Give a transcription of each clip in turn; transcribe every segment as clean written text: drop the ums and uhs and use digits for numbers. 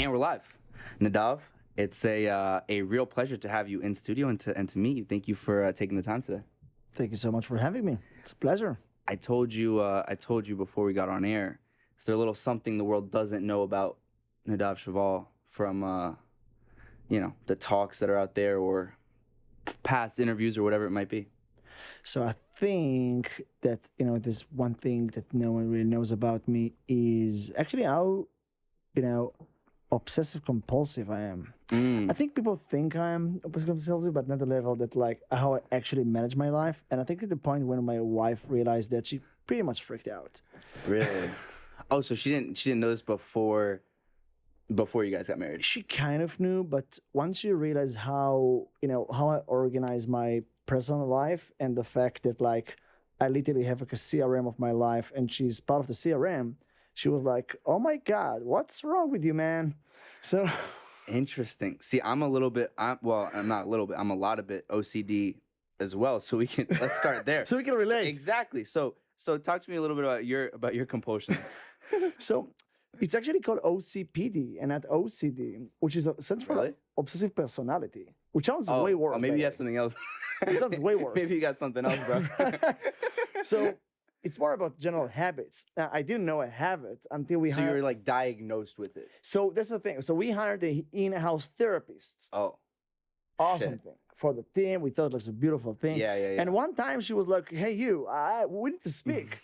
And we're live. Nadav, it's a real pleasure to have you in studio and to meet you. Thank you for taking the time today. Thank you so much for having me. It's a pleasure. I told you before we got on air, is there a little something the world doesn't know about Nadav Shoval from the talks that are out there or past interviews or whatever it might be? So I think that, there's one thing that no one really knows about me is actually how, obsessive compulsive I am. I think people think I'm obsessive compulsive, but not the level that how I actually manage my life. And I think at the point when my wife realized that, she pretty much freaked out. Really? Oh, so she didn't know this before you guys got married? She kind of knew, but once she realized how I organize my personal life and the fact that I literally have a CRM of my life and she's part of the CRM, she was like, "Oh my God, what's wrong with you, man?" So interesting. See, I'm a lot of bit OCD as well. So let's start there. So we can relate. Exactly. So talk to me a little bit about your compulsions. So it's actually called OCPD and not OCD, which stands for obsessive personality, which sounds way worse. Oh, maybe you have something else. It sounds way worse. Maybe you got something else, bro. So it's more about general habits. I didn't know I have it until we hired... So you were diagnosed with it. So that's the thing. So we hired an in-house therapist. Oh. Awesome thing. For the team, we thought it was a beautiful thing. Yeah. And one time she was like, "Hey, we need to speak."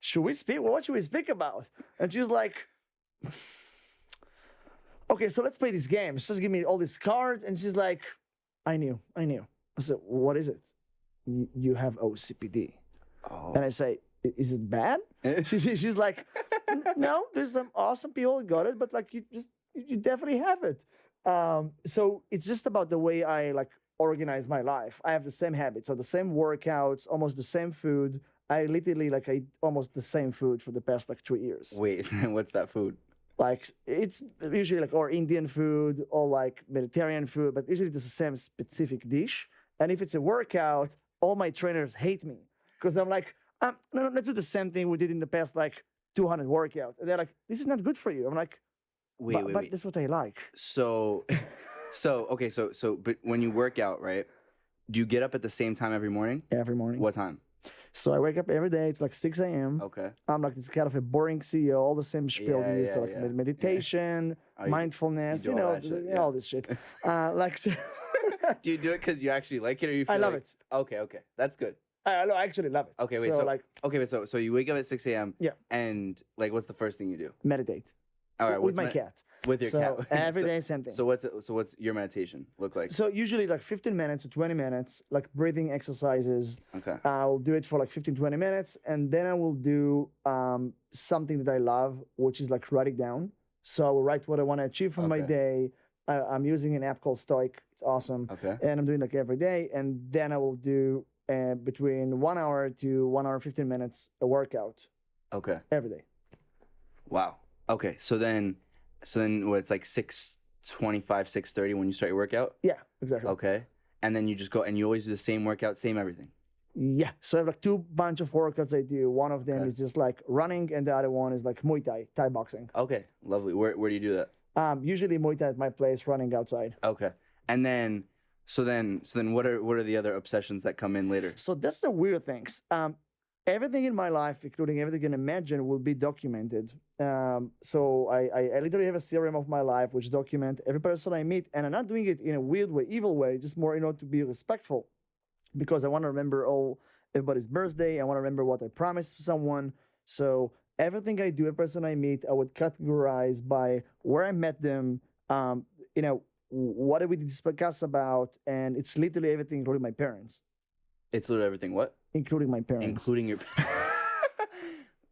Should we speak? Well, what should we speak about? And she's like, "Okay, so let's play this game." She just give me all these cards, and she's like, I knew. I said, "What is it?" You have OCPD. Oh. And I say, "Is it bad?" She's like, "No, there's some awesome people who got it, but you definitely have it." So it's just about the way I organize my life. I have the same habits, so the same workouts, almost the same food. I literally I eat almost the same food for the past 3 years. Wait, what's that food? It's usually or Indian food or Mediterranean food, but usually it's the same specific dish. And if it's a workout, all my trainers hate me because I'm like, no, let's do the same thing we did in the past 200 workouts. And they're like, "This is not good for you." I'm like, wait. But that's what I like. So but when you work out, right? Do you get up at the same time every morning? Every morning. What time? So I wake up every day. It's 6 a.m. Okay. I'm this kind of a boring CEO, all the same spiel they used to meditation, mindfulness, all this shit. So do you do it because you actually like it, or you feel I love it. Okay, that's good. I actually love it. Okay, wait. So you wake up at 6 a.m. Yeah. And what's the first thing you do? Meditate. All right. With my cat. With your cat. Every day, same thing. So what's your meditation look like? So usually 15 minutes to 20 minutes, breathing exercises. Okay. I'll do it for 15, 20 minutes. And then I will do something that I love, which is writing down. So I will write what I want to achieve from my day. I'm using an app called Stoic. It's awesome. Okay. And I'm doing every day. And then I will do between 1 hour to 1 hour 15 minutes a workout. Okay. Every day. Wow. Okay. So then what, it's 6:25, 6:30 when you start your workout? Yeah, exactly. Okay. And then you just go and you always do the same workout, same everything? Yeah. So I have 2 bunch of workouts I do. One of them is just running and the other one is Muay Thai, Thai boxing. Okay. Lovely. Where do you do that? Usually Muay Thai at my place, running outside. Okay. And then so then what are the other obsessions that come in later? So that's the weird things. Everything in my life, including everything you can imagine, will be documented. So I literally have a CRM of my life which document every person I meet, and I'm not doing it in a weird way, evil way, just more to be respectful, because I want to remember everybody's birthday. I want to remember what I promised someone. So everything I do, every person I meet, I would categorize by where I met them, what did we discuss about, and it's literally everything, including my parents. It's literally everything what? Including my parents. Including your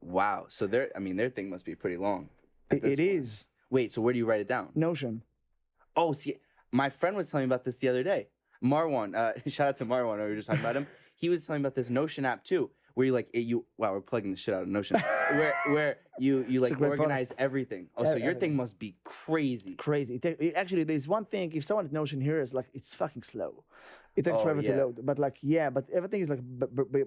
Wow. So their thing must be pretty long. It is. Wait, so where do you write it down? Notion. Oh, see, my friend was telling me about this the other day. Marwan, shout out to Marwan, we were just talking about him. He was telling me about this Notion app too, where wow, we're plugging the shit out of Notion. where you organize everything. Oh, so your thing must be crazy. Crazy. Actually, there's one thing, if someone at Notion here is it's fucking slow. It takes forever to load. But but everything is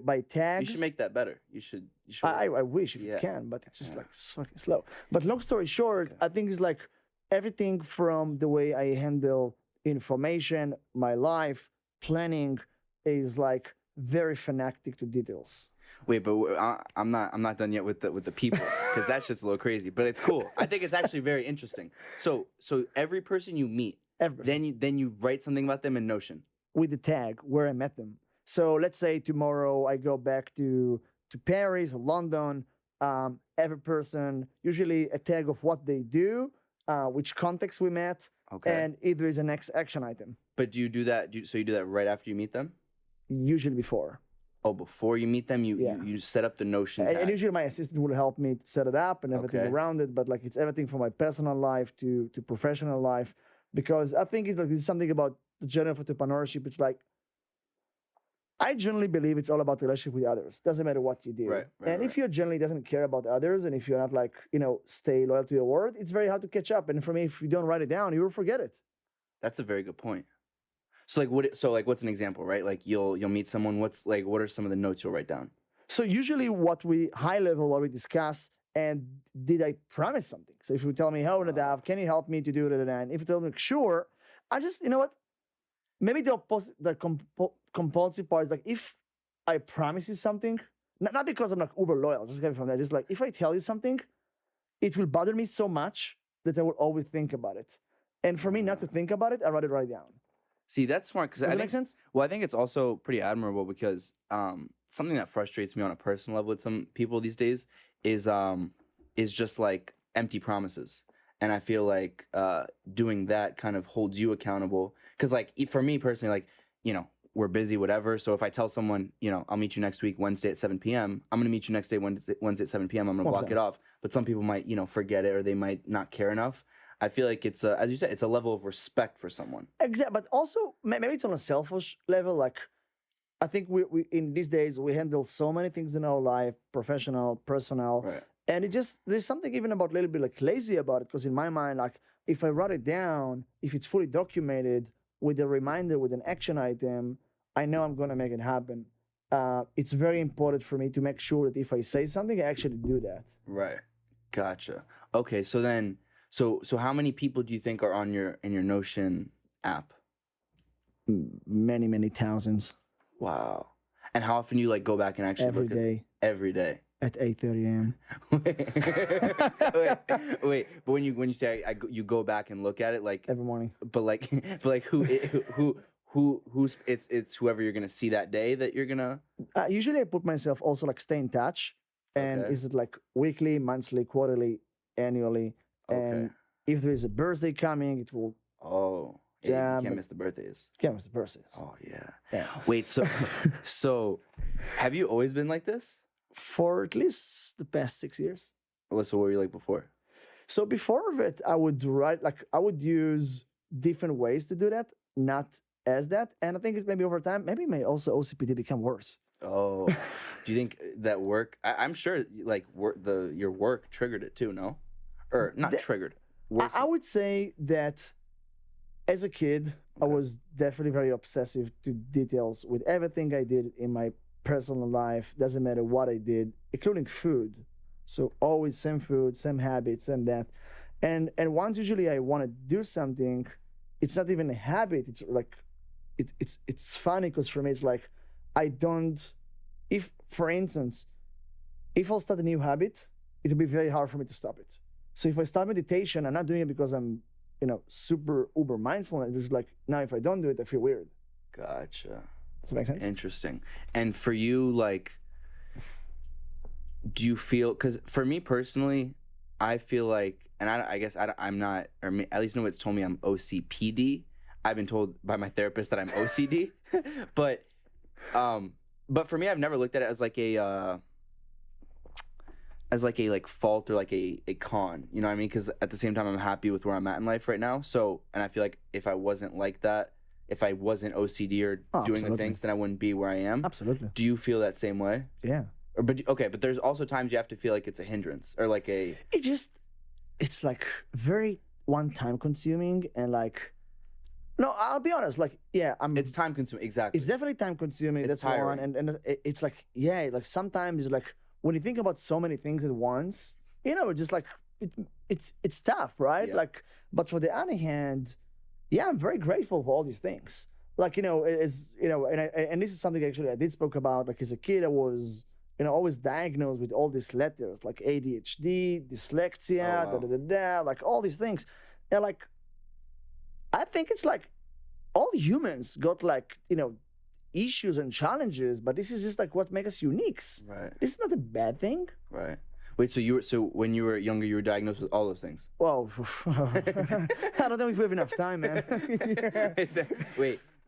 by tags. You should make that better. You should. I wish if you can, but it's just it's fucking slow. But long story short, I think it's everything from the way I handle information, my life, planning is like very fanatic to details. Wait, but I'm not done yet with the people because that's just a little crazy. But it's cool. I think it's actually very interesting. So every person you meet, then you write something about them in Notion with the tag where I met them. So let's say tomorrow I go back to Paris, London. Every person, usually a tag of what they do, which context we met, and if there is a next action item. But do you do that? So you do that right after you meet them? Usually before. Oh, before you meet them, you set up the Notion tag. And usually my assistant will help me to set it up and everything around it. But like it's everything from my personal life to professional life, because I think it's something about the journey of entrepreneurship. It's like I generally believe it's all about relationship with others. Doesn't matter what you do. If you generally doesn't care about others, and if you're not like stay loyal to your word, it's very hard to catch up. And for me, if you don't write it down, you will forget it. That's a very good point. So what's an example, right? Like you'll meet someone. What are some of the notes you'll write down? So usually what we discuss, and did I promise something? So if you tell me, "Oh, Nadav, can you help me to do it?" And if you tell me, "Sure," I just what? Maybe the compulsive part is like if I promise you something, not because I'm like uber loyal, just coming from that. Just like if I tell you something, it will bother me so much that I will always think about it. And for me not to think about it, I write it right down. See, that's smart because Does that make sense? Well, I think it's also pretty admirable because something that frustrates me on a personal level with some people these days is just like empty promises. And I feel like doing that kind of holds you accountable. Because like for me personally, like, we're busy, whatever. So if I tell someone, I'll meet you next week, Wednesday at 7 p.m., I'm going to meet you next day, Wednesday at 7 p.m., I'm going to block it off. But some people might, forget it or they might not care enough. I feel like it's, as you said, it's a level of respect for someone. Exactly. But also, maybe it's on a selfish level. Like, I think we in these days, we handle so many things in our life, professional, personal. Right. And there's something even about a little bit like lazy about it. Because in my mind, like, if I write it down, if it's fully documented with a reminder, with an action item, I know I'm going to make it happen. It's very important for me to make sure that if I say something, I actually do that. Right. Gotcha. Okay. So then, so how many people do you think are on in your Notion app? Many, many thousands. Wow. And how often do you like go back and actually every look day? Every day. At 8:30 a.m. wait. But when you say you go back and look at it, like every morning. But like who's it's whoever you're gonna see that day that you're gonna. Usually I put myself also like stay in touch, and is it like weekly, monthly, quarterly, annually, and if there is a birthday coming, it will. Oh. Yeah, you can't miss the birthdays. Can't miss the birthdays. Oh yeah. Wait, so have you always been like this? For at least the past 6 years. So what were you like before? So before of it, I would I would use different ways to do that, not as that. And I think it's maybe over time, maybe may also OCPD become worse. Oh, do you think that work? I'm sure like your work triggered it too, no? Or not triggered. I would say that as a kid, I was definitely very obsessive to details with everything I did in my personal life. Doesn't matter what I did, including food. So always same food, same habits, same that. And once usually I want to do something, it's not even a habit. It's like it's funny because for me it's like I don't. If for instance, if I'll start a new habit, it'll be very hard for me to stop it. So if I start meditation, I'm not doing it because I'm super uber mindful. And it's just like now if I don't do it, I feel weird. Gotcha. Does that make sense? Interesting. And for you, like, do you feel, because for me personally, I feel like, and I guess I'm not, or at least no one's told me I'm OCPD. I've been told by my therapist that I'm OCD. but for me, I've never looked at it as like a fault or like a con, you know what I mean? Because at the same time, I'm happy with where I'm at in life right now. So, and I feel like if I wasn't like that, if I wasn't OCD or doing the things, then I wouldn't be where I am. Absolutely. Do you feel that same way? Yeah. But there's also times you have to feel like it's a hindrance or like a. It's like very time consuming and like. No, I'll be honest. Like, yeah, It's time consuming, exactly. It's definitely time consuming. It's that's tiring. one, and it's like like sometimes like when you think about so many things at once, just like it's tough, right? Yeah. Like, but for the other hand, yeah, I'm very grateful for all these things. Like, as and this is something actually I did spoke about. Like, as a kid, I was always diagnosed with all these letters like ADHD, dyslexia, Oh, wow. like all these things, and like, I think it's like all humans got like issues and challenges, but this is just like what makes us unique. Right. This is not a bad thing. Right. Wait, so when you were younger, you were diagnosed with all those things? Well, I don't know if we have enough time, man.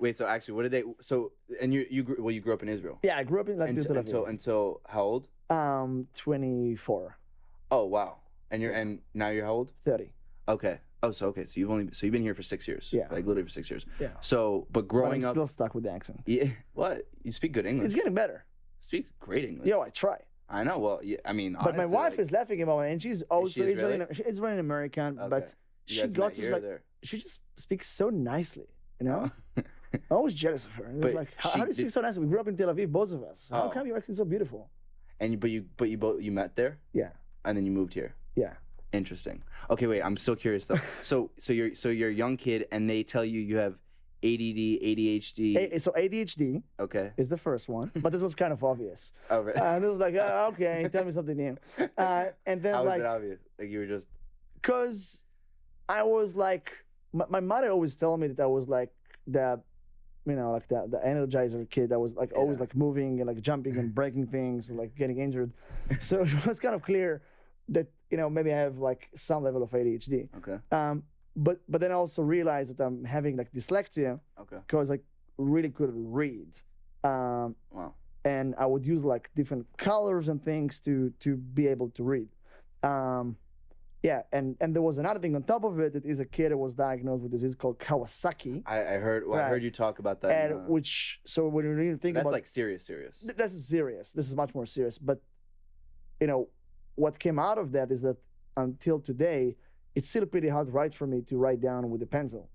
Wait. So actually, what did they? So and you grew up in Israel. Yeah, I grew up in like Until how old? 24, Oh wow. And now you're how old? 30. Okay. Oh, so you've been here for 6 years. Yeah. Like literally for 6 years. Yeah. So, but But I'm growing up, still stuck with the accent. yeah. What? You speak good English. It's getting better. Speak great English. Yo, I try. I know. Well, yeah, I mean, But my honestly, wife like, is laughing about it, and she's also she Israeli? Israeli American, Okay. but You she guys got met just here or like there? she just speaks so nicely, I was jealous of her. And it was But like, how she do you speak did- so nicely? We grew up in Tel Aviv, both of us. How Oh. come you're acting so beautiful? But you both met there, Yeah, and then you moved here. yeah. Interesting. Okay, wait. I'm still curious though. so you're a young kid, and they tell you have ADD, ADHD. So ADHD Okay. is the first one, but this was kind of obvious. Oh, right. And it was like, okay, tell me something new. And then How was like, it obvious? Like you were just. because I was like, my mother always told me that I was like the the energizer kid. I was like always Yeah. like moving and like jumping and breaking things and like getting injured. So it was kind of clear that maybe I have like some level of ADHD. Okay. But then I also realized that I'm having like dyslexia Okay. because I really couldn't read. Wow. And I would use like different colors and things to be able to read. Yeah, and there was another thing on top of it that is a kid that was diagnosed with a disease called Kawasaki, I heard. Well, I Right. heard you talk about that. and which so when you really think that's about like serious. this is serious. This is much more serious. But what came out of that is that until today, it's still pretty hard to write for me to write down with a pencil,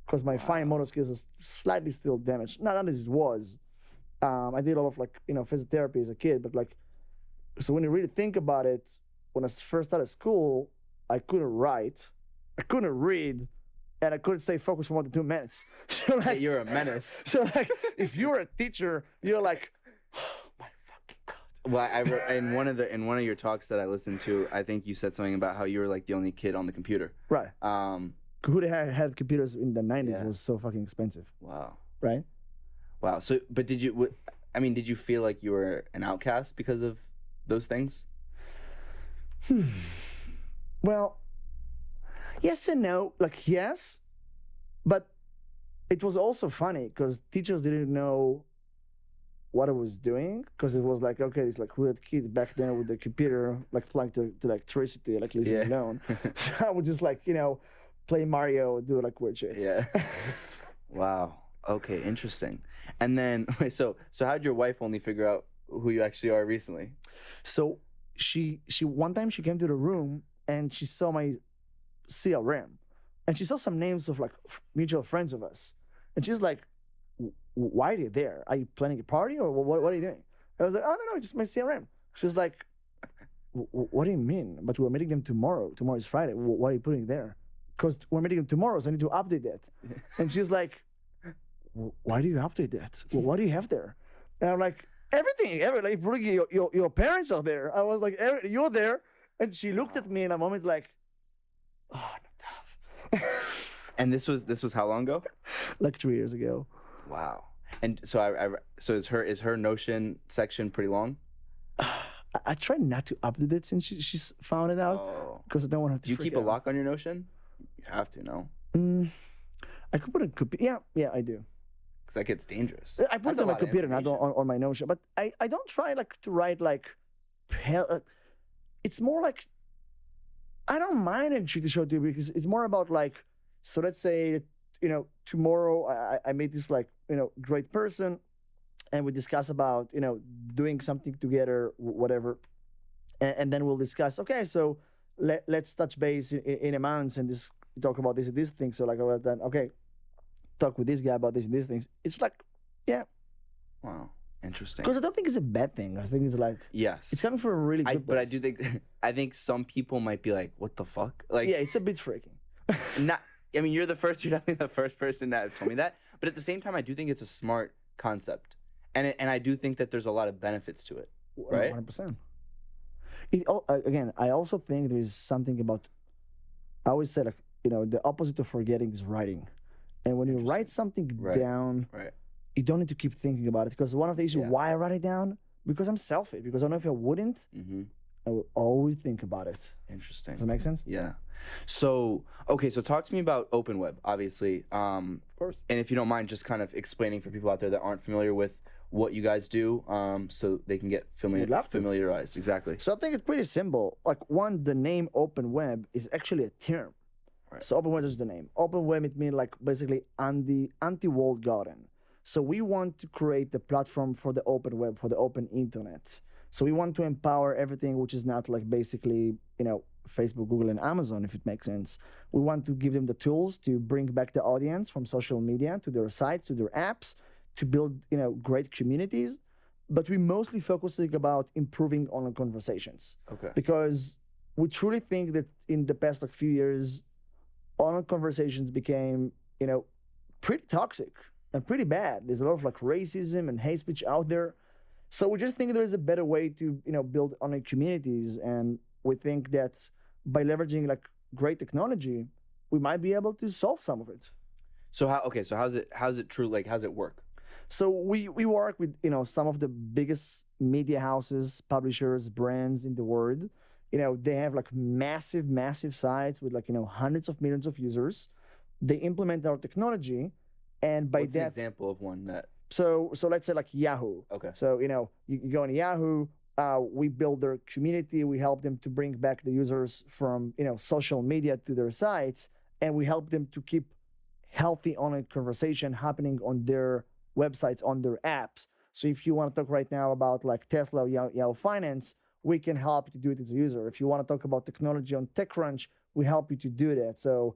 because my fine motor skills is slightly still damaged. Not as it was. I did a lot of like physiotherapy as a kid, but like, so when you really think about it, when I first started school, I couldn't write, I couldn't read, and I couldn't stay focused for more than 2 minutes. So Hey, like, you're a menace. so like, if you're a teacher, you're like, oh my fucking god. Well, I wrote, in one of your talks that I listened to, I think you said something about how you were like the only kid on the computer. Right. Who had computers in the 90s Yeah. was so fucking expensive, Wow. right? Wow. So, but did you feel like you were an outcast because of those things? Well, yes and no. Like, yes, but it was also funny because teachers didn't know what I was doing, because it was like, okay, it's like weird kid back then with the computer, like plugged to electricity, like leaving Yeah. me alone. So I would just like, play Mario, do like weird shit. Yeah. Wow. Okay. Interesting. And then, wait, so how'd your wife only figure out who you actually are recently? So she one time she came to the room and she saw my CRM, and she saw some names of like mutual friends of us, and she's like, "Why are you there? Are you planning a party or what are you doing?" I was like, "Oh no, just my CRM." She was like, "What do you mean? But we're meeting them tomorrow. Tomorrow is Friday. What are you putting there? Because we're meeting them tomorrow, so I need to update that." And she's like, "Why do you update that? What do you have there?" And I'm like, "Everything. Like, your parents are there." I was like, "You're there." And she looked at me in a moment like, "Oh, Nadav." And this was how long ago? Like 3 years ago. Wow. And so so is her Notion section pretty long? I try not to update it since she's found it out, Oh. because I don't want her to. Do you freak keep a out. lock on your Notion? You have to, no? I could put a computer. Yeah, I do. Because that gets dangerous. I put That's it a on my lot of computer, not information. on my Notion. But I don't try like to write like, it's more like, I don't mind actually to show to you, because it's more about like, so let's say, tomorrow I meet this like, great person, and we discuss about, doing something together, whatever. And then we'll discuss, okay, so let's touch base in a month and talk about this and this thing. So like, then, okay, talk with this guy about this and these things. It's like, yeah. Wow. Interesting. Because I don't think it's a bad thing. I think it's like Yes. it's coming from a really good But I place. do think I think some people might be like, "What the fuck?" Like, Yeah, it's a bit freaky. not. I mean, you're definitely the first person that told me that. But at the same time, I do think it's a smart concept, and I do think that there's a lot of benefits to it. Right. 100%. Again, I also think there is something about. I always say like the opposite of forgetting is writing, and when you write something down, Right. you don't need to keep thinking about it because one of the issues Yeah. why I write it down because I'm selfish because I don't know if I wouldn't, Mm-hmm. I will always think about it. Interesting. Does that make sense? Yeah. So okay, so talk to me about OpenWeb, obviously. Of course. And if you don't mind, just kind of explaining for people out there that aren't familiar with what you guys do, so they can get We'd love to. familiarized. Exactly. So I think it's pretty simple. Like one, the name OpenWeb is actually a term. Right. So OpenWeb is the name. OpenWeb it means like basically anti-walled garden. So we want to create the platform for the open web, for the open internet. So we want to empower everything which is not like basically, Facebook, Google, and Amazon, if it makes sense. We want to give them the tools to bring back the audience from social media to their sites, to their apps, to build, great communities. But we mostly focusing about improving online conversations. Okay. Because we truly think that in the past few years, online conversations became, pretty toxic and pretty bad. There's a lot of racism and hate speech out there. So we just think there is a better way to, build online communities. And we think that by leveraging great technology, we might be able to solve some of it. So how's it true? Like, how's it work? So we work with, some of the biggest media houses, publishers, brands in the world. They have massive sites with hundreds of millions of users. They implement our technology, and by What's that, an example of one that? so let's say Yahoo. Okay. So you go on Yahoo. We build their community. We help them to bring back the users from social media to their sites, and we help them to keep healthy online conversation happening on their websites, on their apps. So if you want to talk right now about Tesla or Yahoo Finance, we can help you to do it as a user. If you want to talk about technology on TechCrunch, we help you to do that. So,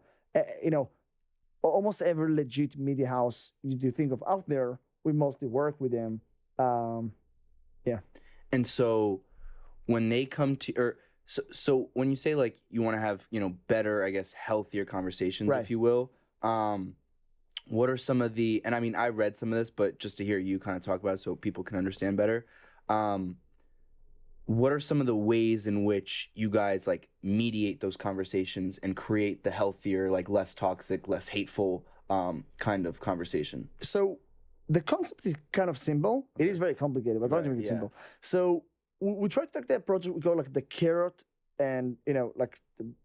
almost every legit media house you do think of out there, we mostly work with them. Yeah. And so when they come to, or so when you say you want to have better, I guess, healthier conversations, Right. if you will, what are some of the, and I mean, I read some of this, but just to hear you kind of talk about it so people can understand better, what are some of the ways in which you guys mediate those conversations and create the healthier, less toxic, less hateful kind of conversation? So the concept is kind of simple. It is very complicated, but I don't think it's simple. So we try to take the approach we call the carrot and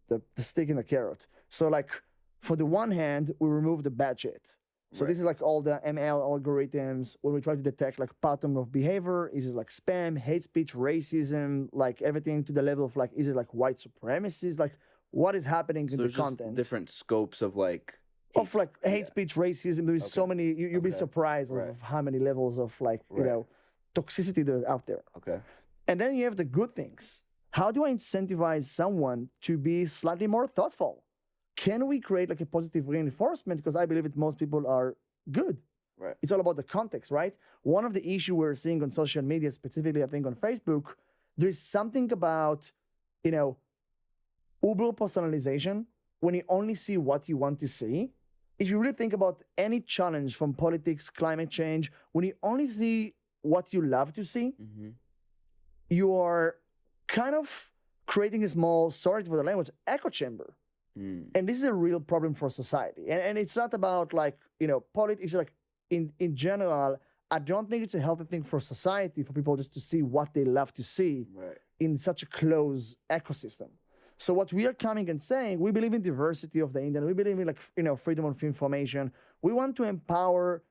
the stick in the carrot. So for the one hand, we remove the bad shit. So this is all the ML algorithms when we try to detect pattern of behavior. Is it spam, hate speech, racism, everything to the level of is it white supremacists? What is happening in the content? Different scopes of hate speech, racism. There's so many. You'll be surprised of how many levels of toxicity there's out there. Okay. And then you have the good things. How do I incentivize someone to be slightly more thoughtful? Can we create a positive reinforcement? Because I believe that most people are good. Right. It's all about the context, right? One of the issues we're seeing on social media, specifically I think on Facebook, there's something about, uber personalization when you only see what you want to see. If you really think about any challenge from politics, climate change, when you only see what you love to see, you are kind of creating a small, sorry for the language, echo chamber. And this is a real problem for society. And it's not about politics, in general, I don't think it's a healthy thing for society for people just to see what they love to see in such a closed ecosystem. So what we are coming and saying, we believe in diversity of the internet. We believe in freedom of information. We want to empower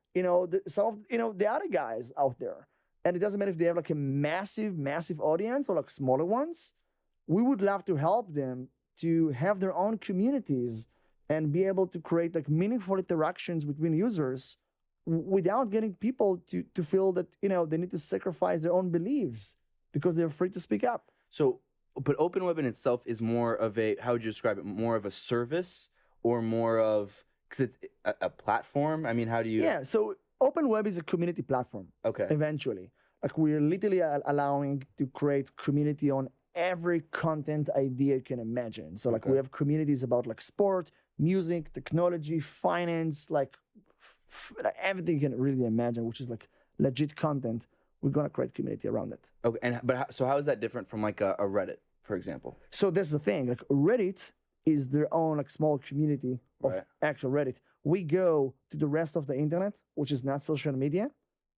some of the other guys out there. And it doesn't matter if they have a massive audience or smaller ones. We would love to help them to have their own communities and be able to create meaningful interactions between users without getting people to feel that they need to sacrifice their own beliefs because they're free to speak up. So, but OpenWeb in itself is more of a, how would you describe it? More of a service or more of, because it's a platform? I mean, how do you? Yeah, so OpenWeb is a community platform. Okay. Eventually. Like we're literally allowing to create community on every content idea you can imagine. So like we have communities about like sport, music, technology, finance, like everything you can really imagine, which is like legit content. We're gonna create community around it. Okay, and so how is that different from like a Reddit, for example? So that's the thing. Like Reddit is their own like small community of actual Reddit. We go to the rest of the internet, which is not social media,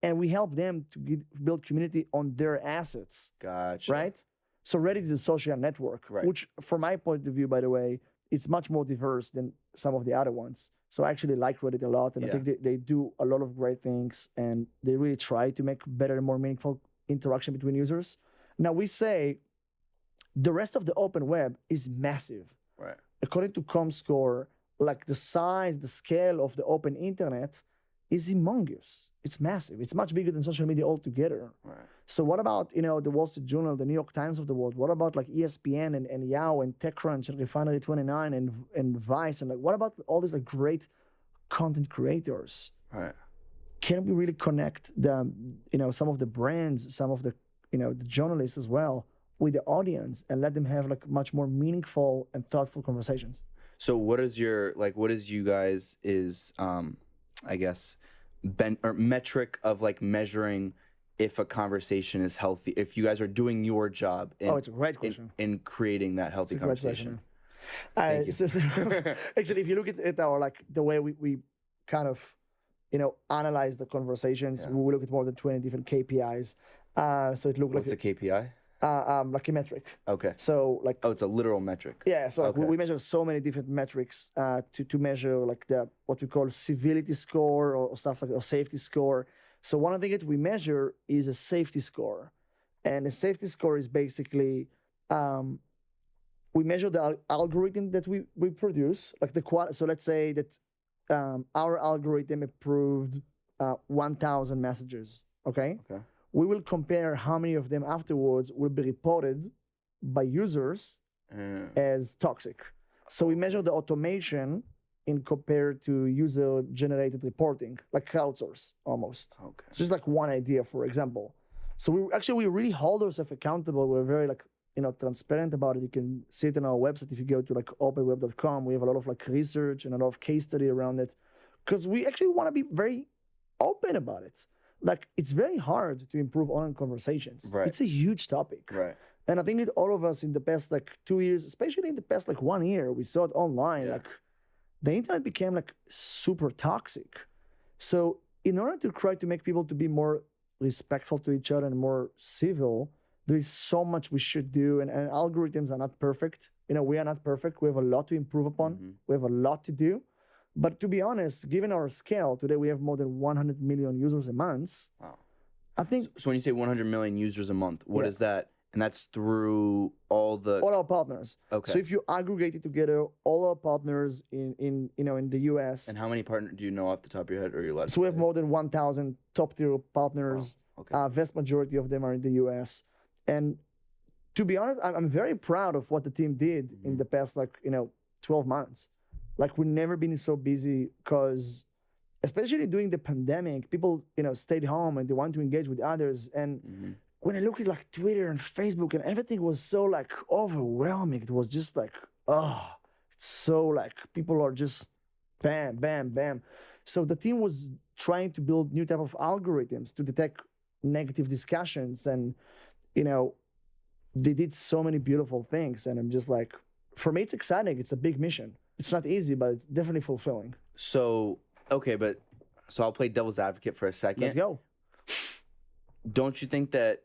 and we help them to build community on their assets. Gotcha. Right? So Reddit is a social network, which from my point of view, by the way, it's much more diverse than some of the other ones. So I actually like Reddit a lot, and I think they do a lot of great things, and they really try to make better and more meaningful interaction between users. Now we say the rest of the open web is massive. Right. According to ComScore, like the size, the scale of the open internet is humongous. It's massive. It's much bigger than social media altogether. Right. So what about, you know, the Wall Street Journal, the New York Times of the world? What about like ESPN and Yahoo and TechCrunch and Refinery 29 and Vice? And like, what about all these like great content creators? Right. Can we really connect the, you know, some of the brands, some of the, you know, the journalists as well with the audience and let them have like much more meaningful and thoughtful conversations? So what is your, like, what is you guys is, I guess, or metric of like measuring if a conversation is healthy, if you guys are doing your job in, it's a great question. in creating that healthy conversation? Thank you. So, actually, if you look at our, like the way we kind of, you know, analyze the conversations, we look at more than 20 different KPIs. So it looked like what's a KPI? Like a metric. Okay. So like, oh, it's a literal metric. Yeah. So like we measure so many different metrics to measure like the what we call civility score or stuff like or safety score. So one of the things that we measure is a safety score, and a safety score is basically we measure the algorithm that we produce, like the quality. So let's say that our algorithm approved 1,000 messages. Okay. Okay. We will compare how many of them afterwards will be reported by users as toxic. So we measure the automation in compared to user-generated reporting, like crowdsource almost. Okay. It's just like one idea, for example. So we really hold ourselves accountable. We're very like, you know, transparent about it. You can see it on our website. If you go to like openweb.com, we have a lot of like research and a lot of case study around it, because we actually want to be very open about it. Like, it's very hard to improve online conversations. Right. It's a huge topic. Right. And I think that all of us in the past like 2 years, especially in the past like 1 year, we saw it online. Like the internet became like super toxic. So in order to try to make people to be more respectful to each other and more civil, there is so much we should do. And algorithms are not perfect. You know, we are not perfect. We have a lot to improve upon. We have a lot to do. But to be honest, given our scale, today we have more than 100 million users a month. Wow. I think. So when you say 100 million users a month, what is that? And that's through all our partners. Okay. So if you aggregate it together, all our partners in the US. And how many partners do you know off the top of your head, or are you allowed to So we say? have more than 1,000 top tier partners. Wow. Okay. Vast majority of them are in the US. And to be honest, I'm very proud of what the team did in the past 12 months. Like, we've never been so busy, because especially during the pandemic, people, stayed home and they want to engage with others. And when I look at like Twitter and Facebook and everything was so like overwhelming, it was just like, it's so like people are just bam, bam, bam. So the team was trying to build new type of algorithms to detect negative discussions. And, they did so many beautiful things. And I'm just like, for me, it's exciting. It's a big mission. It's not easy, but it's definitely fulfilling. So, okay, so I'll play devil's advocate for a second. Let's go. Don't you think that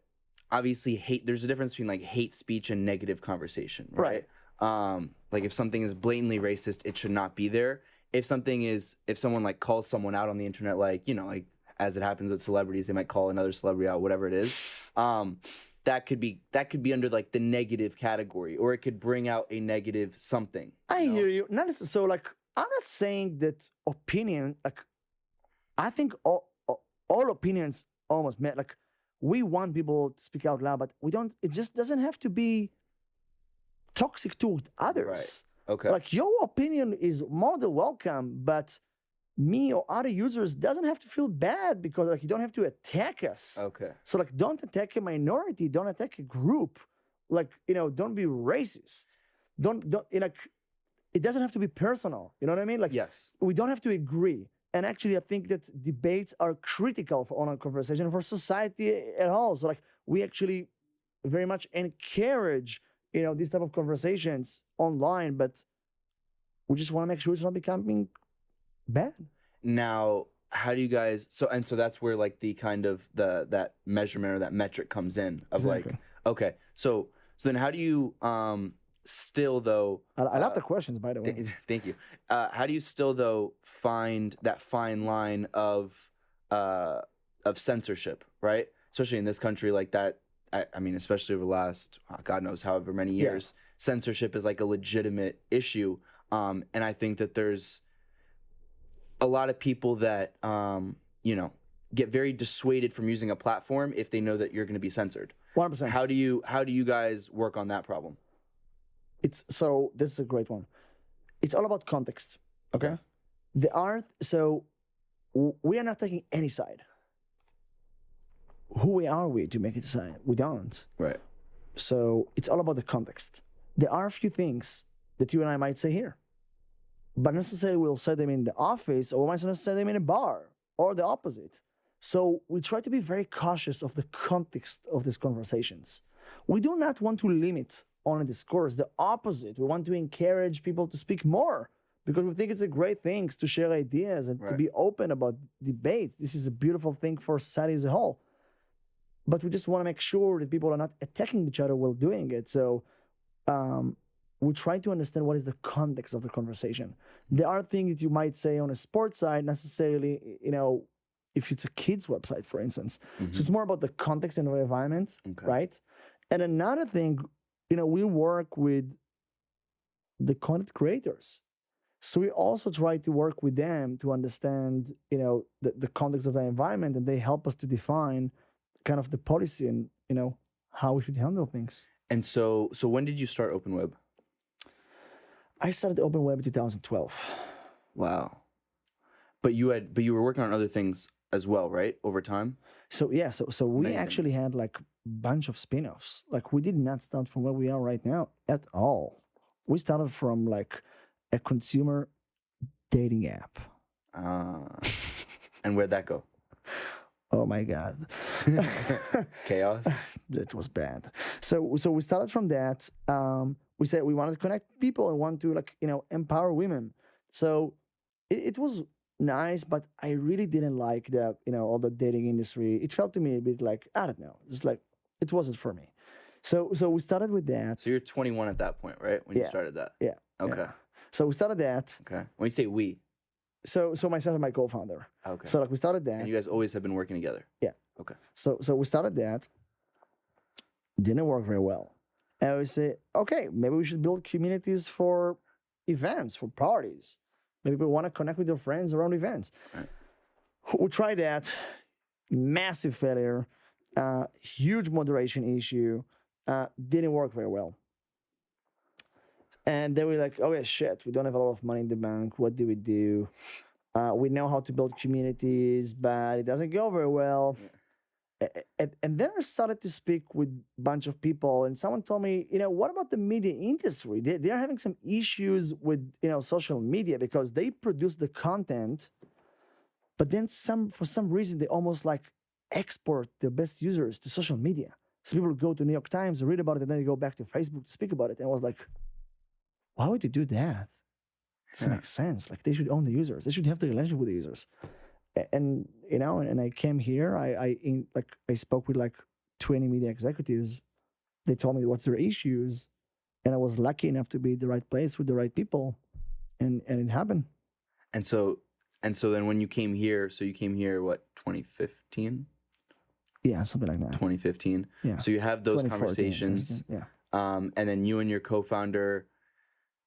obviously there's a difference between like hate speech and negative conversation, right? Like, if something is blatantly racist, it should not be there. If someone like calls someone out on the internet, like, like as it happens with celebrities, they might call another celebrity out, whatever it is. That could be under like the negative category, or it could bring out a negative something. I hear you. Not necessarily. So like, I'm not saying that opinion, like, I think all opinions almost met. Like, we want people to speak out loud, but we don't. It just doesn't have to be toxic toward others. Right. Okay. Like, your opinion is more than welcome, but me or other users doesn't have to feel bad because like you don't have to attack us. Okay. So like don't attack a minority, don't attack a group. Like, don't be racist. Don't like it doesn't have to be personal. You know what I mean? Like Yes. we don't have to agree. And actually I think that debates are critical for online conversation for society at all. So like we actually very much encourage, these type of conversations online, but we just want to make sure it's not becoming bad. Now, how do you guys? So that's where like the kind of that measurement or that metric comes in of Exactly. like, okay, so then how do you still though? I love the questions, by the way. Thank you. How do you still though find that fine line of censorship, right? Especially in this country like that. I mean, especially over the last God knows however many years, censorship is like a legitimate issue, and I think that there's a lot of people that get very dissuaded from using a platform if they know that you're going to be censored. 100%. How do you guys work on that problem? This is a great one. It's all about context. Okay. We are not taking any side. Who are we to make a decide? We don't. Right. So it's all about the context. There are a few things that you and I might say here, but necessarily we'll say them in the office, or we might not say them in a bar, or the opposite. So we try to be very cautious of the context of these conversations. We do not want to limit on a discourse. The opposite. We want to encourage people to speak more because we think it's a great thing to share ideas and to be open about debates. This is a beautiful thing for society as a whole. But we just want to make sure that people are not attacking each other while doing it. So we try to understand what is the context of the conversation. There are things that you might say on a sports side, necessarily, if it's a kid's website, for instance. So it's more about the context and the environment, right? And another thing, we work with the content creators. So we also try to work with them to understand, the context of the environment, and they help us to define kind of the policy and, how we should handle things. And so when did you start OpenWeb? I started OpenWeb in 2012. Wow. But you were working on other things as well, right? Over time? So we actually had like a bunch of spin-offs. Like we did not start from where we are right now at all. We started from like a consumer dating app. And where'd that go? Oh my God. Chaos? That was bad. So we started from that. We said we wanted to connect people and want to empower women. So it was nice, but I really didn't like the, all the dating industry. It felt to me a bit like, I don't know, just like, it wasn't for me. So we started with that. So you're 21 at that point, right? When you started that? Yeah. Okay. Yeah. So we started that. Okay. When you say we? So myself and my co-founder. Okay. So we started that. And you guys always have been working together? Yeah. Okay. So we started that. Didn't work very well. And we said, okay, maybe we should build communities for events, for parties. Maybe people want to connect with their friends around events. Right. We tried that. Massive failure. Huge moderation issue. Didn't work very well. And then we're like, okay, shit, we don't have a lot of money in the bank. What do? We know how to build communities, but it doesn't go very well. Yeah. And then I started to speak with a bunch of people, and someone told me, what about the media industry? They're having some issues with, social media because they produce the content, but then for some reason, they almost like export their best users to social media. So people go to New York Times, read about it, and then they go back to Facebook to speak about it. And I was like, why would you do that? Doesn't make sense. Like they should own the users. They should have the relationship with the users. And and I came here. I spoke with like 20 media executives. They told me what's their issues, and I was lucky enough to be at the right place with the right people, and it happened. And so then when you came here, what, 2015? Yeah, something like that. 2015. Yeah. So you have those conversations. Yeah. And then you and your co-founder.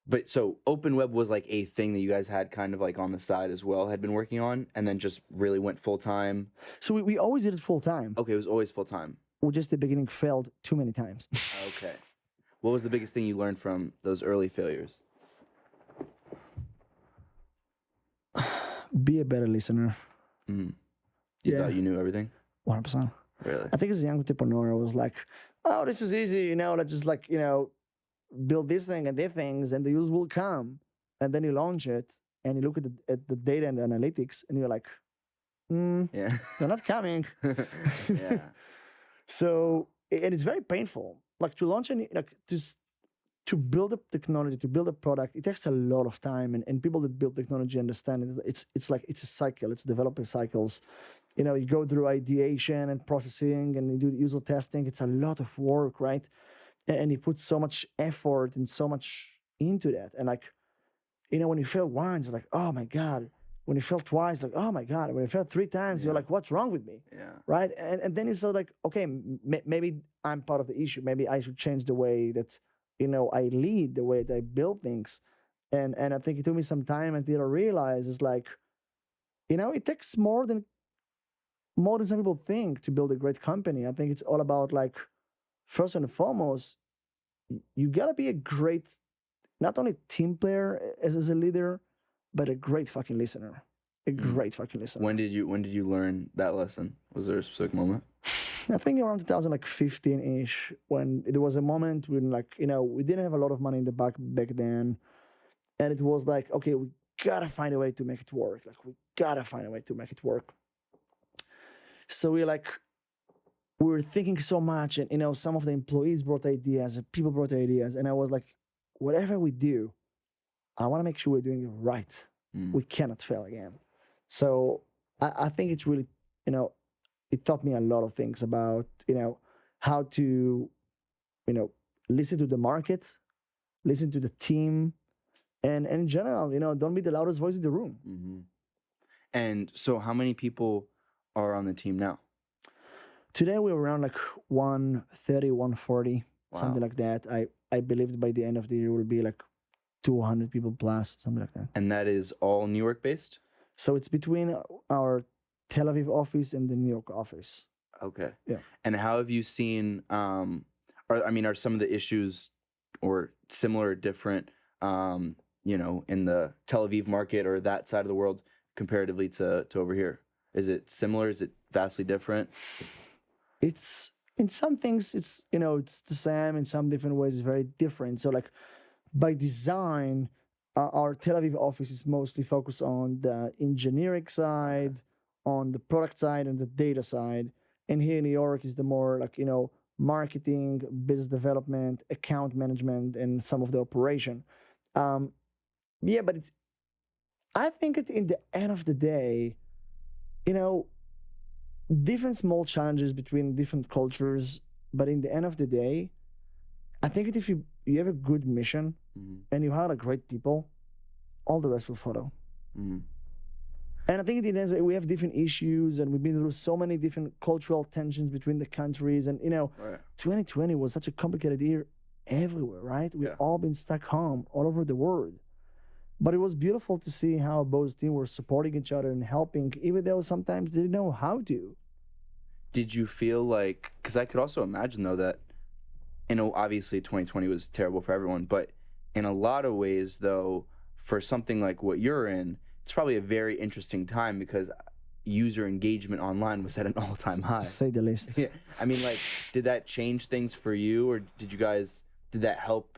But so OpenWeb was like a thing that you guys had kind of like on the side as well, had been working on, and then just really went full time. So we always did it full time. Okay, it was always full time. We just the beginning failed too many times. Okay. What was the biggest thing you learned from those early failures? be a better listener. You Yeah. thought you knew everything? 100%. Really? I think as a young entrepreneur, I was like, oh, this is easy, let's just build this thing and their things and the use will come. And then you launch it and you look at the data and the analytics and you're like, Yeah. they're not coming. Yeah. So, and it's very painful. Like to launch to build a technology, to build a product, it takes a lot of time. And people that build technology understand it. It's a cycle. It's developer cycles. You go through ideation and processing and you do user testing. It's a lot of work, right? And you put so much effort and so much into that. And when you fail once, you're like, oh my God. When you fail twice, like, oh my God. When you fail 3 times, you're like, what's wrong with me? Yeah. Right? And then you start like, okay, maybe I'm part of the issue. Maybe I should change the way that, I lead, the way that I build things. And I think it took me some time until I realized it's like, it takes more than some people think to build a great company. I think it's all about like, first and foremost, you gotta be a great, not only team player as a leader, but a great fucking listener. A great fucking listener. When did you learn that lesson? Was there a specific moment? I think around 2015-ish, when there was a moment when we didn't have a lot of money in the back then. And it was like, okay, we gotta find a way to make it work. So we were thinking so much, and some of the employees brought ideas, people brought ideas, and I was like, whatever we do, I want to make sure we're doing it right. We cannot fail again. So I think it's really, it taught me a lot of things about, how to, listen to the market, listen to the team, and in general, don't be the loudest voice in the room. Mm-hmm. And so how many people are on the team now? Today we're around 130, 140, Wow. something like that. I believe by the end of the year will be 200 people plus, something like that. And that is all New York based? So it's between our Tel Aviv office and the New York office. Okay. Yeah. And how have you seen, are some of the issues or similar or different, in the Tel Aviv market or that side of the world comparatively to over here? Is it similar? Is it vastly different? It's, in some things, it's the same. In some different ways, it's very different. So by design, our Tel Aviv office is mostly focused on the engineering side, on the product side, and the data side. And here in New York is the more marketing, business development, account management, and some of the operation. But I think it's in the end of the day, different small challenges between different cultures, but in the end of the day, I think that if you have a good mission and you hire great people, all the rest will follow. And I think in the end, we have different issues, and we've been through so many different cultural tensions between the countries. And 2020 was such a complicated year everywhere, right? We've all been stuck home all over the world. But it was beautiful to see how both teams were supporting each other and helping, even though sometimes they didn't know how to. Did you feel like, because I could also imagine though that, obviously 2020 was terrible for everyone, but in a lot of ways though, for something like what you're in, it's probably a very interesting time because user engagement online was at an all-time high. Say the least. Yeah. Did that change things for you, or did that help?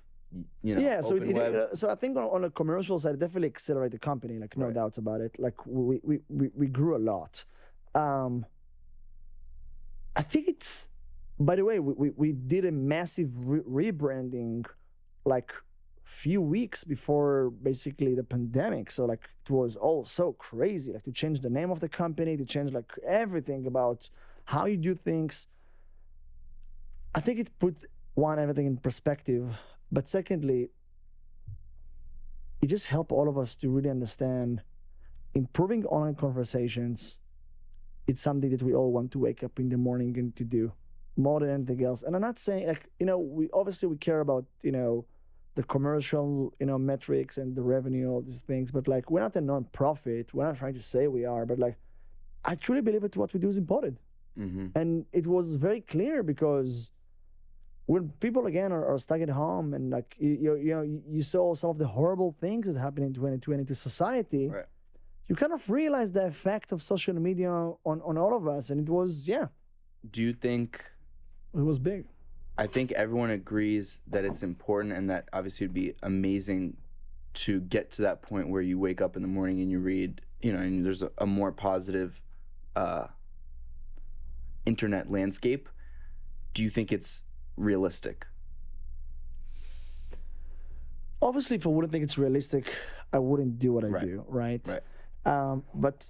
So I think on a commercial side, it definitely accelerated the company, no doubts about it. We grew a lot. I think it's, by the way, we did a massive rebranding few weeks before basically the pandemic. So it was all so crazy, to change the name of the company, to change everything about how you do things. I think it put everything in perspective. But secondly, it just helped all of us to really understand improving online conversations. It's something that we all want to wake up in the morning and to do more than anything else. And I'm not saying we obviously care about, the commercial, metrics and the revenue, all these things, but we're not a non-profit. We're not trying to say we are, but I truly believe that what we do is important. And it was very clear because when people again are stuck at home and you saw some of the horrible things that happened in 2020 to society, you kind of realize the effect of social media on all of us, and it was Do you think? it was big. I think everyone agrees that it's important, and that obviously it'd be amazing to get to that point where you wake up in the morning and you read, and there's a more positive internet landscape. Do you think it's realistic? Obviously, if I wouldn't think it's realistic, I wouldn't do what I do, right? Right. But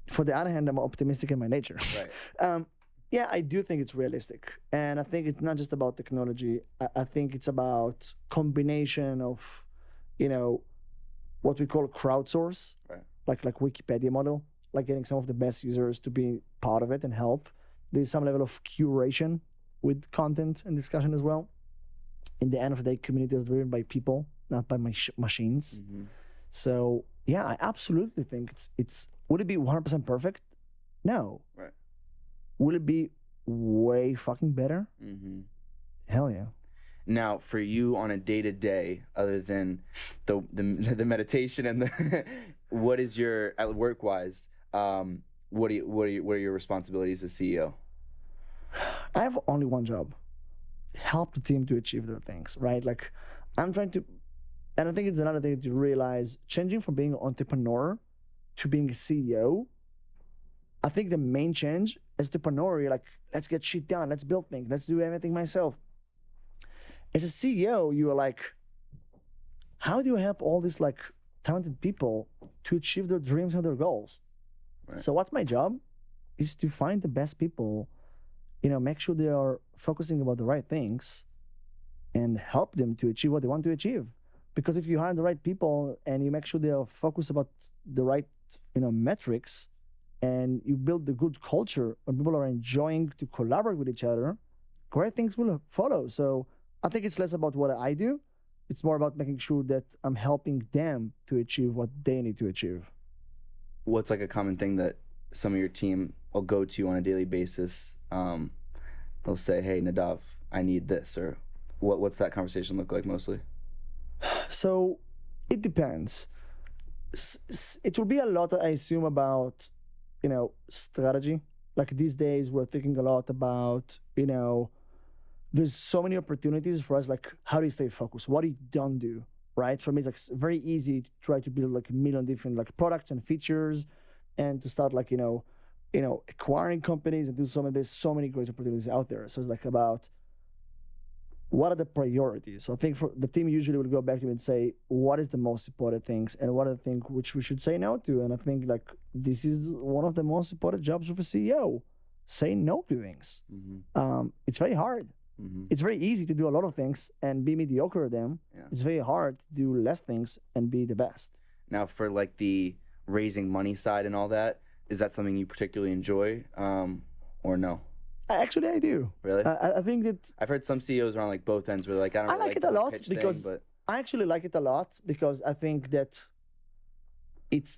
for the other hand, I'm optimistic in my nature. Right. Yeah, I do think it's realistic. And I think it's not just about technology. I think it's about combination of, what we call crowdsource, Right. like Wikipedia model, like getting some of the best users to be part of it and help. There's some level of curation with content and discussion as well. In the end of the day, community is driven by people, not by machines. Mm-hmm. So yeah, I absolutely think it's. Would it be 100% perfect? No. Right. Will it be way fucking better? Mm-hmm. Hell yeah. Now, for you on a day-to-day, other than the meditation and the, what is your work-wise? What are your responsibilities as CEO? I have only one job: help the team to achieve their things. Right? Like I'm trying to, and I think it's another thing to realize: changing from being an entrepreneur to being a CEO. I think the main change as entrepreneur, you're like, let's get shit done, let's build things, let's do everything myself. As a CEO, you are like, how do you help all these like talented people to achieve their dreams and their goals? Right. So what's my job? Is to find the best people, make sure they are focusing about the right things and help them to achieve what they want to achieve. Because if you hire the right people and you make sure they are focused about the right, metrics, and you build the good culture and people are enjoying to collaborate with each other, great things will follow. So I think it's less about what I do. It's more about making sure that I'm helping them to achieve what they need to achieve. What's like a common thing that some of your team will go to on a daily basis? They'll say, hey, Nadav, I need this, or what's that conversation look like mostly? So it depends. It will be a lot, I assume, about strategy. Like these days, we're thinking a lot about, there's so many opportunities for us. Like, how do you stay focused? What do you don't do, right? For me, it's like very easy to try to build like a million different like products and features, and to start like acquiring companies and do there's so many great opportunities out there. So it's like about what are the priorities? So I think for the team usually will go back to me and say, what is the most important things and what are the things which we should say no to? And I think like this is one of the most important jobs of a CEO. Say no to things. Mm-hmm. It's very hard. Mm-hmm. It's very easy to do a lot of things and be mediocre at them. Yeah. It's very hard to do less things and be the best. Now, for like the raising money side and all that, is that something you particularly enjoy, or no? Actually, I do. Really? I think that I've heard some CEOs are on like both ends where like I don't really like it a the lot pitch because thing, but I actually like it a lot because I think that it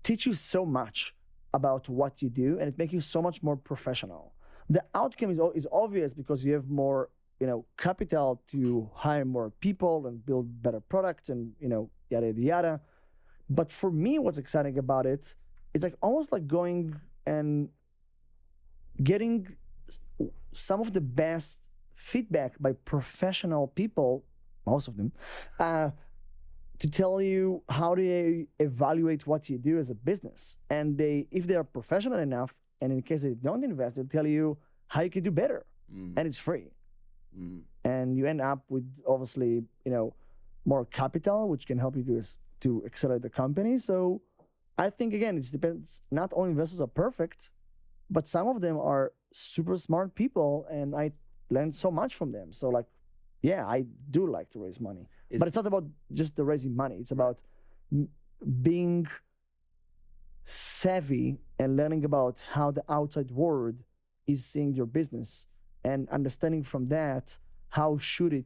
teaches you so much about what you do and it makes you so much more professional. The outcome is obvious because you have more capital to hire more people and build better products and yada yada yada. But for me, what's exciting about it, it's like almost like going and getting some of the best feedback by professional people, most of them, to tell you how they evaluate what you do as a business. And if they are professional enough, and in case they don't invest, they'll tell you how you can do better. And it's free. And you end up with obviously, more capital, which can help you to accelerate the company. So I think again, it depends. Not all investors are perfect, but some of them are super smart people, and I learned so much from them. So like, yeah, I do like to raise money, but it's not about just the raising money. It's about being savvy and learning about how the outside world is seeing your business and understanding from that how should it,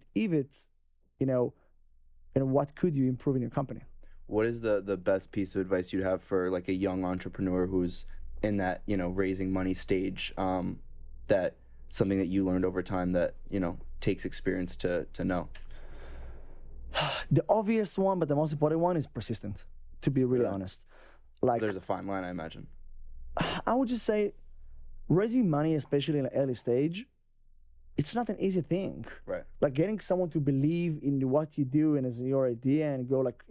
and what could you improve in your company. What is the best piece of advice you'd have for like a young entrepreneur who's in that raising money stage, that something that you learned over time that takes experience to know? The obvious one, but the most important one is persistent, to be really honest. Like, There's a fine line, I imagine. I would just say raising money, especially in an early stage, it's not an easy thing. Right. Like getting someone to believe in what you do and as your idea and go like,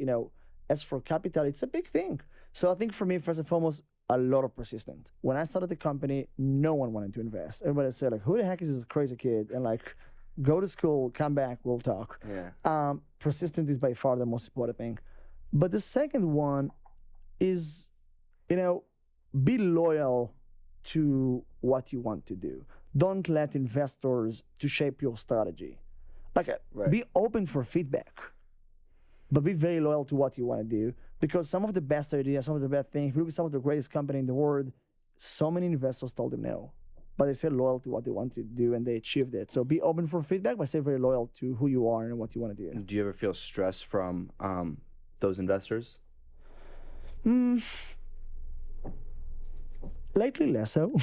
as for capital, it's a big thing. So I think for me, first and foremost, a lot of persistence. When I started the company, no one wanted to invest. Everybody said like, who the heck is this crazy kid? And like, go to school, come back, we'll talk. Yeah. Persistence is by far the most important thing. But the second one is, be loyal to what you want to do. Don't let investors to shape your strategy. Like, Right. be open for feedback, but be very loyal to what you want to do. Because some of the best ideas, some of the best things, if you look at some of the greatest company in the world, so many investors told them no, but they stay loyal to what they want to do and they achieved it. So be open for feedback, but stay very loyal to who you are and what you want to do. Do you ever feel stress from those investors? Lately, less so.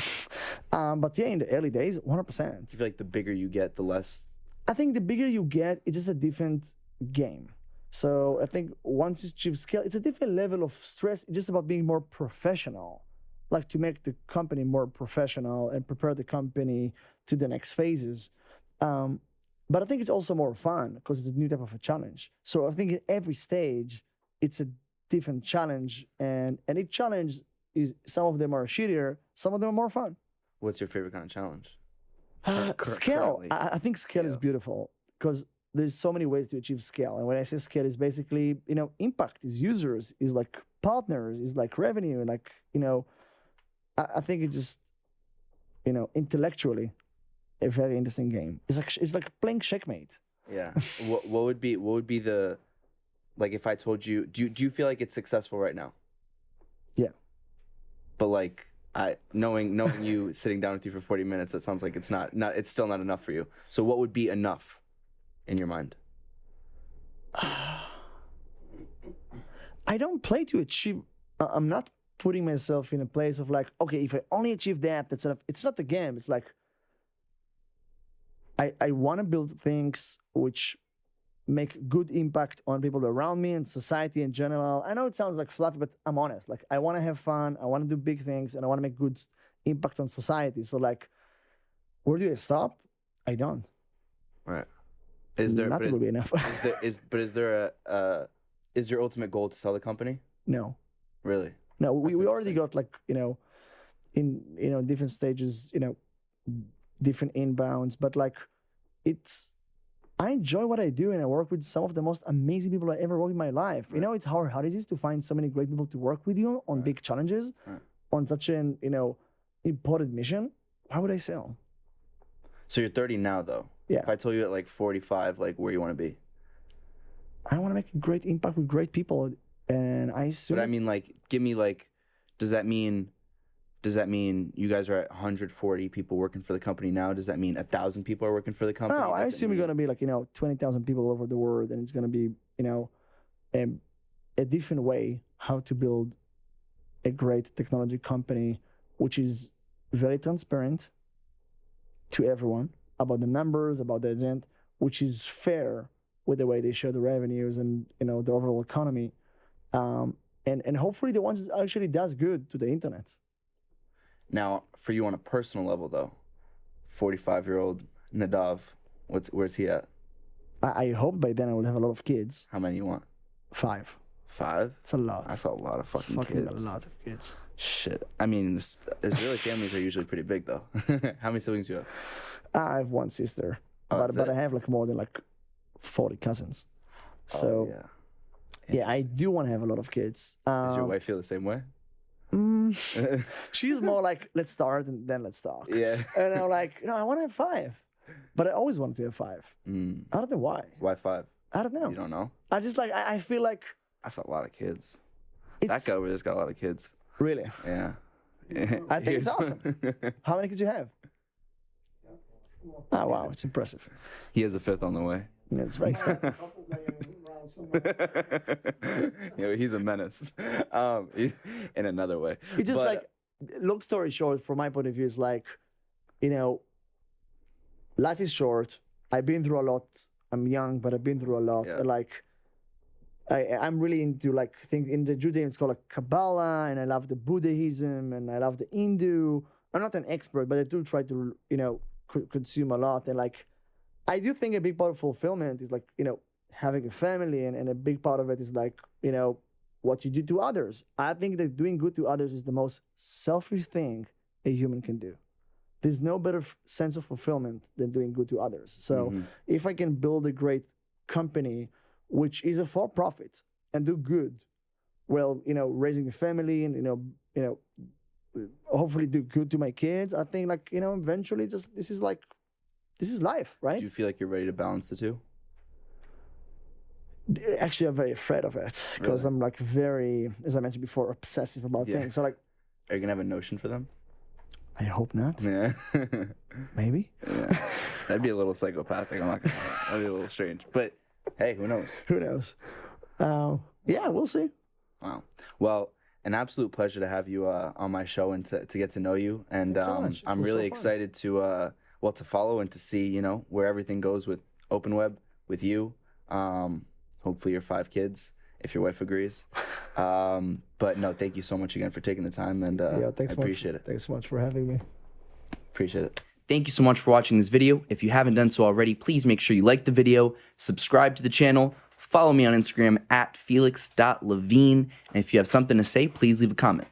But yeah, in the early days, 100%. Do you feel like the bigger you get, the less? I think the bigger you get, it's just a different game. So I think once you achieve scale, it's a different level of stress. It's just about being more professional, like to make the company more professional and prepare the company to the next phases. But I think it's also more fun because it's a new type of a challenge. So I think at every stage, it's a different challenge. And each challenge is, some of them are shittier, some of them are more fun. What's your favorite kind of challenge? Scale. Currently. I think scale is beautiful because there's so many ways to achieve scale. And when I say scale, is basically, impact, is users, is like partners, is like revenue, like, I think it's just, intellectually a very interesting game. It's like playing checkmate. Yeah. what would be the, like, if I told you, do you feel like it's successful right now? Yeah. But like, knowing you sitting down with you for 40 minutes, that sounds like it's not it's still not enough for you. So what would be enough in your mind? I don't play to achieve. I'm not putting myself in a place of like, okay, if I only achieve that, that's enough. It's not the game. It's like, I want to build things which make good impact on people around me and society in general. I know it sounds like fluffy, but I'm honest. Like, I want to have fun. I want to do big things, and I want to make good impact on society. So like, where do I stop? I don't. Right. Is there Nothing will be enough. is your ultimate goal to sell the company? No. Really? No, we That's already got like, in different stages, different inbounds, but like I enjoy what I do and I work with some of the most amazing people I ever worked in my life. Right. It's how hard it is to find so many great people to work with you on big challenges, on such an, important mission. Why would I sell? So you're 30 now though. Yeah. If I told you at like 45, like where you want to be? I want to make a great impact with great people. And I assume. But I mean, like, give me like, does that mean you guys are at 140 people working for the company now? Does that mean 1,000 people are working for the company? No, I assume we're going to be like, 20,000 people all over the world. And it's going to be, a different way how to build a great technology company, which is very transparent to everyone about the numbers, about the agenda, which is fair with the way they share the revenues and, the overall economy. And hopefully the ones that actually does good to the internet. Now, for you on a personal level though, 45-year-old Nadav, where's he at? I hope by then I will have a lot of kids. How many you want? 5. 5? It's a lot. That's a lot of fucking kids. A lot of kids. Shit. I mean, Israeli families are usually pretty big though. How many siblings do you have? I have one sister, but I have like more than like 40 cousins. So yeah, I do want to have a lot of kids. Does your wife feel the same way? She's more like, let's start and then let's talk. Yeah. And I'm like, I want to have 5, but I always wanted to have 5. I don't know why. Why 5? I don't know. You don't know? I just like, I feel like. That's a lot of kids. That guy over there's got a lot of kids. Really? Yeah. I think it's awesome. How many kids do you have? Oh, wow. It's impressive. He has a 5th on the way. Yeah, it's very expensive. Yeah, he's a menace in another way. It's just like, long story short, from my point of view, is like, life is short. I've been through a lot. I'm young, but I've been through a lot. Yeah. And like, I'm really into like think in the Judaism it's called like Kabbalah, and I love the Buddhism, and I love the Hindu. I'm not an expert, but I do try to consume a lot, and like I do think a big part of fulfillment is like having a family, and a big part of it is like what you do to others. I think that doing good to others is the most selfish thing a human can do. There's no better sense of fulfillment than doing good to others. So if I can build a great company which is a for-profit and do good, well, raising a family and hopefully do good to my kids, I think like eventually this is life, right? Do you feel like you're ready to balance the two? Actually, I'm very afraid of it because Really? I'm like very, as I mentioned before, obsessive about things. So like, are you gonna have a notion for them? I hope not. Yeah. Maybe. Yeah. That'd be a little psychopathic. I'm not gonna lie. That'd be a little strange. But hey, who knows? Who knows? Yeah, we'll see. Wow. Well, an absolute pleasure to have you on my show and to get to know you. And Thanks so much. It I'm was so really fun. excited to to follow and to see where everything goes with OpenWeb, with you. Hopefully your 5 kids, if your wife agrees. But no, thank you so much again for taking the time, and I appreciate it. Thanks so much for having me. Appreciate it. Thank you so much for watching this video. If you haven't done so already, please make sure you like the video, subscribe to the channel, follow me on Instagram at felix.levine, and if you have something to say, please leave a comment.